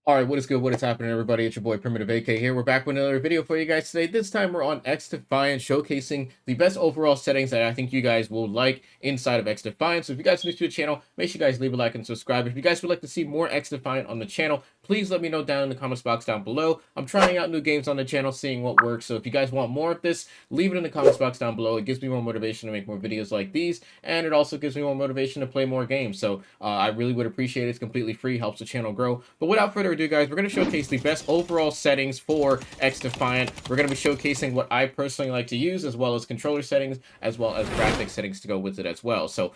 All right, what is good? What is happening, everybody? It's your boy Primitive AK here. We're back with another video for you guys today. This time we're on XDefiant, showcasing the best overall settings that I think you guys will like inside of XDefiant. So if you guys are new to the channel, make sure you guys leave a like and subscribe. If you guys would like to see more XDefiant on the channel, please let me know down in the comments box down below. I'm trying out new games on the channel, seeing what works. So if you guys want more of this, leave it in the comments box down below. It gives me more motivation to make more videos like these, and it also gives me more motivation to play more games. So I really would appreciate it. It's completely free, helps the channel grow. But without further ado, guys, we're going to showcase the best overall settings for XDefiant. We're going to be showcasing what I personally like to use, as well as controller settings, as well as graphic settings to go with it as well. So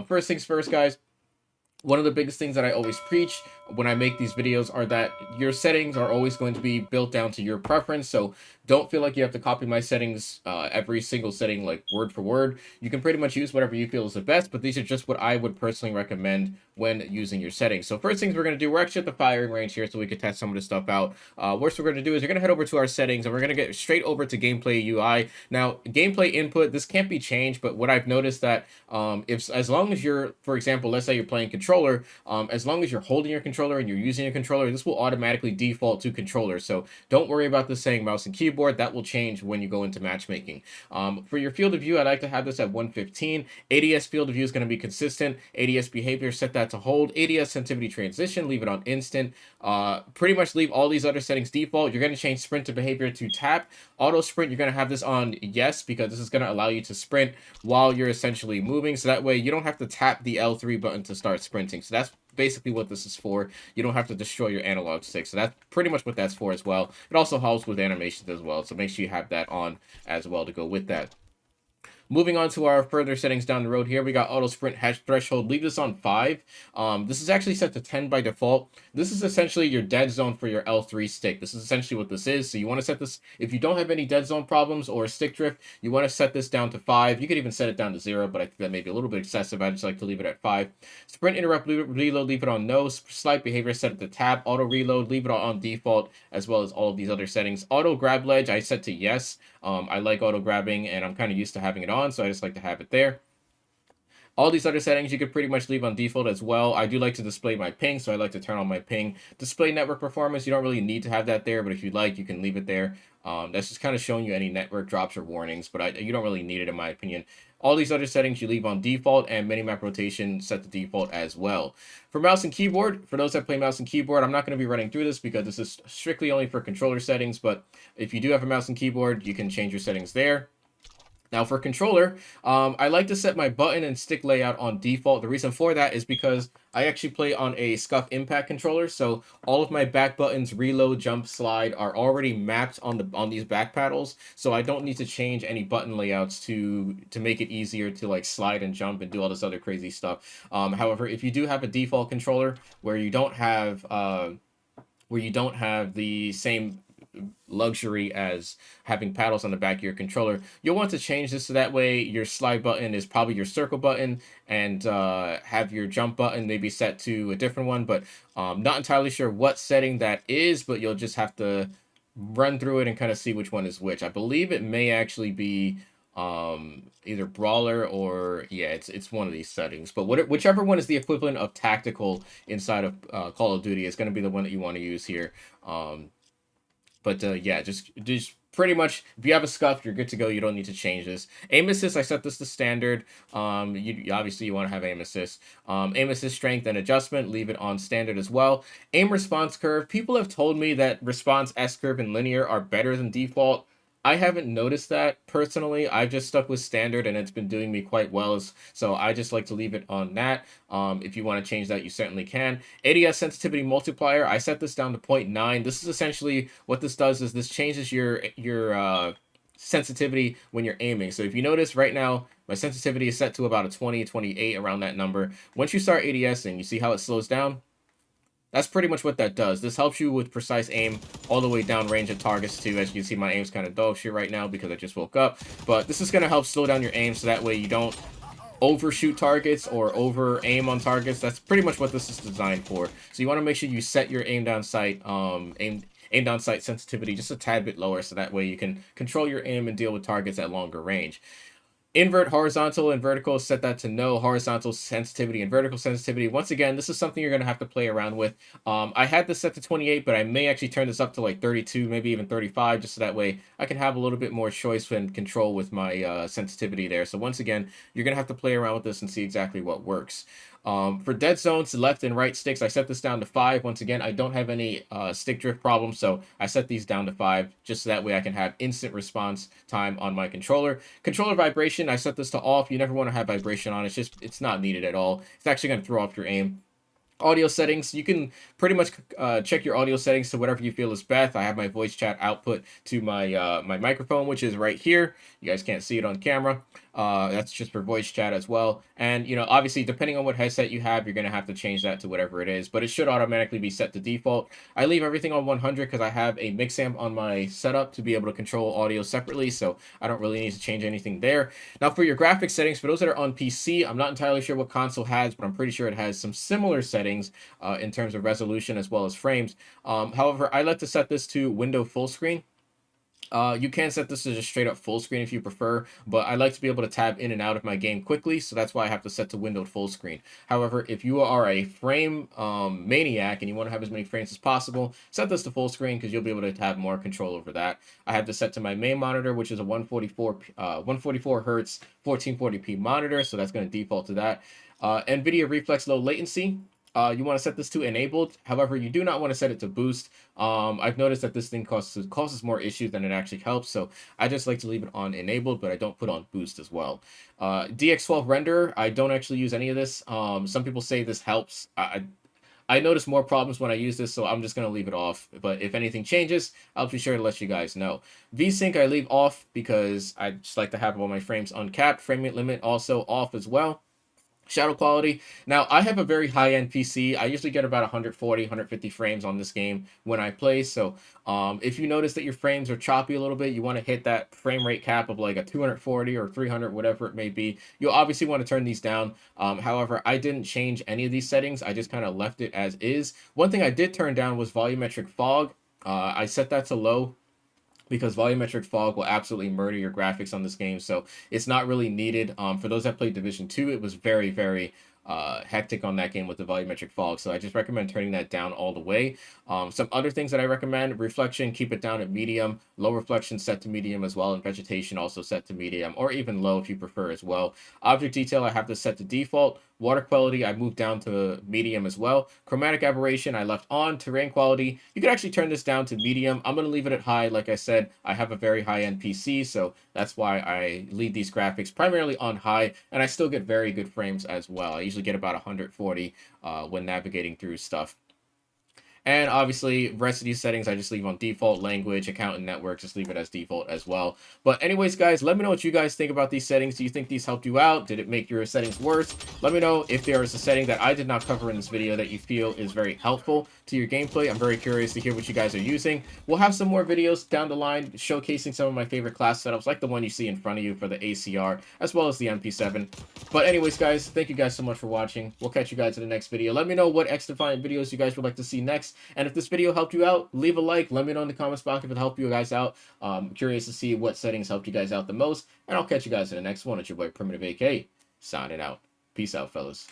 first things first, guys. One of the biggest things that I always preach when I make these videos are that your settings are always going to be built down to your preference. So don't feel like you have to copy my settings, every single setting, like word for word. You can pretty much use whatever you feel is the best, but these are just what I would personally recommend when using your settings. So first things we're going to do, we're actually at the firing range here so we can test some of this stuff out. What we're going to do is we're going to head over to our settings and we're going to get straight over to gameplay UI. Now, gameplay input, this can't be changed, but what I've noticed that as long as you're, for example, let's say you're playing controller, as long as you're holding your controller and you're using your controller, this will automatically default to controller. So don't worry about this saying mouse and keyboard. That will change when you go into matchmaking. For your field of view, I like to have this at 115. ADS field of view is going to be consistent. ADS behavior, set that to hold. ADS sensitivity transition, leave it on instant. Pretty much leave all these other settings default. You're going to change sprint to behavior to tap. Auto sprint, you're going to have this on yes, because this is going to allow you to sprint while you're essentially moving. So that way you don't have to tap the L3 button to start sprinting. So that's basically what this is for. You don't have to destroy your analog stick. So that's pretty much what that's for as well. It also helps with animations as well. So make sure you have that on as well to go with that. Moving on to our further settings down the road here, we got auto sprint hash threshold. Leave this on 5. This is actually set to 10 by default. This is essentially your dead zone for your L3 stick. This is essentially what this is. So you want to set this, if you don't have any dead zone problems or stick drift, you want to set this down to 5. You could even set it down to 0, but I think that may be a little bit excessive. I just like to leave it at 5. Sprint interrupt reload, leave it on no. Slide behavior, set it to tab. Auto reload, leave it on default, as well as all of these other settings. Auto grab ledge, I set to yes. I like auto grabbing and I'm kind of used to having it on, so I just like to have it there. All these other settings you could pretty much leave on default as well. I do like to display my ping, so I like to turn on my ping. Display network performance, you don't really need to have that there, but if you'd like, you can leave it there. That's just kind of showing you any network drops or warnings, but you don't really need it in my opinion. All these other settings you leave on default, and minimap rotation set to default as well. For mouse and keyboard, for those that play mouse and keyboard, I'm not going to be running through this because this is strictly only for controller settings, but if you do have a mouse and keyboard, you can change your settings there. Now for controller, I like to set my button and stick layout on default. The reason for that is because I actually play on a Scuff Impact controller, so all of my back buttons, reload, jump, slide, are already mapped on these back paddles, so I don't need to change any button layouts to make it easier to like slide and jump and do all this other crazy stuff. However, if you do have a default controller where you don't have the same luxury as having paddles on the back of your controller, you'll want to change this so that way your slide button is probably your circle button, and have your jump button maybe set to a different one, but not entirely sure what setting that is, but you'll just have to run through it and kind of see which one is which. I believe it may actually be either brawler or it's one of these settings, but whichever one is the equivalent of tactical inside of Call of Duty is going to be the one that you want to use here. Yeah, just pretty much, if you have a scuff, you're good to go. You don't need to change this. Aim assist, I set this to standard. Obviously you want to have aim assist. Aim assist strength and adjustment, leave it on standard as well. Aim response curve, people have told me that response S curve and linear are better than default. I haven't noticed that personally. I've just stuck with standard and it's been doing me quite well. So I just like to leave it on that. If you want to change that, you certainly can. ADS sensitivity multiplier, I set this down to 0.9. This is essentially what this does is this changes your sensitivity when you're aiming. So if you notice right now, my sensitivity is set to about a 20, 28, around that number. Once you start ADSing, you see how it slows down? That's pretty much what that does. This helps you with precise aim all the way down range of targets too. As you can see, my aim's kind of dog shit right now because I just woke up. But this is going to help slow down your aim so that way you don't overshoot targets or over aim on targets. That's pretty much what this is designed for. So you want to make sure you set your aim down sight sensitivity just a tad bit lower so that way you can control your aim and deal with targets at longer range. Invert horizontal and vertical, set that to no. Horizontal sensitivity and vertical sensitivity. Once again, this is something you're going to have to play around with. I had this set to 28, but I may actually turn this up to like 32, maybe even 35, just so that way I can have a little bit more choice and control with my sensitivity there. So once again, you're going to have to play around with this and see exactly what works. For dead zones, left and right sticks, I set this down to 5. Once again, I don't have any stick drift problems, so I set these down to 5, just so that way I can have instant response time on my controller. Controller vibration, I set this to off. You never want to have vibration on. It's not needed at all. It's actually going to throw off your aim. Audio settings, you can pretty much check your audio settings to whatever you feel is best. I have my voice chat output to my microphone, which is right here. You guys can't see it on camera. That's just for voice chat as well. And obviously, depending on what headset you have, you're gonna have to change that to whatever it is, but it should automatically be set to default. I leave everything on 100 because I have a mix amp on my setup to be able to control audio separately, so I don't really need to change anything there. Now for your graphics settings, for those that are on PC, I'm not entirely sure what console has, but I'm pretty sure it has some similar settings in terms of resolution as well as frames. However, I like to set this to window full screen. You can set this to just straight up full screen if you prefer, but I like to be able to tab in and out of my game quickly, so that's why I have to set to windowed full screen. However, if you are a frame maniac and you want to have as many frames as possible, set this to full screen because you'll be able to have more control over that. I have this set to my main monitor, which is a 144 hertz 1440p monitor, so that's going to default to that. NVIDIA Reflex Low Latency. You want to set this to enabled. However, you do not want to set it to boost. I've noticed that this thing causes more issues than it actually helps, so I just like to leave it on enabled, but I don't put on boost as well. DX12 render, I don't actually use any of this. Some people say this helps. I notice more problems when I use this, so I'm just going to leave it off. But if anything changes, I'll be sure to let you guys know. VSync I leave off because I just like to have all my frames uncapped. Frame rate limit also off as well. Shadow quality. Now, I have a very high-end PC. I usually get about 140, 150 frames on this game when I play. So if you notice that your frames are choppy a little bit, you want to hit that frame rate cap of like a 240 or 300, whatever it may be. You'll obviously want to turn these down. However, I didn't change any of these settings. I just kind of left it as is. One thing I did turn down was volumetric fog. I set that to low because volumetric fog will absolutely murder your graphics on this game, so it's not really needed. For those that played Division 2, it was very, very hectic on that game with the volumetric fog, so I just recommend turning that down all the way. Some other things that I recommend: reflection, keep it down at medium. Low reflection set to medium as well, and vegetation also set to medium, or even low if you prefer as well. Object detail, I have this set to default. Water quality, I moved down to medium as well. Chromatic aberration, I left on. Terrain quality, you can actually turn this down to medium. I'm going to leave it at high. Like I said, I have a very high-end PC, so that's why I leave these graphics primarily on high, and I still get very good frames as well. I usually get about 140 when navigating through stuff. And obviously, rest of these settings I just leave on default. Language, account, and network, just leave it as default as well. But anyways, guys, let me know what you guys think about these settings. Do you think these helped you out? Did it make your settings worse? Let me know if there is a setting that I did not cover in this video that you feel is very helpful to your gameplay. I'm very curious to hear what you guys are using. We'll have some more videos down the line showcasing some of my favorite class setups, like the one you see in front of you for the ACR, as well as the MP7. But anyways, guys, thank you guys so much for watching. We'll catch you guys in the next video. Let me know what XDefiant videos you guys would like to see next. And if this video helped you out, leave a like. Let me know in the comments box if it helped you guys out. I'm curious to see what settings helped you guys out the most. And I'll catch you guys in the next one. It's your boy Primitive AK, signing out. Peace out, fellas.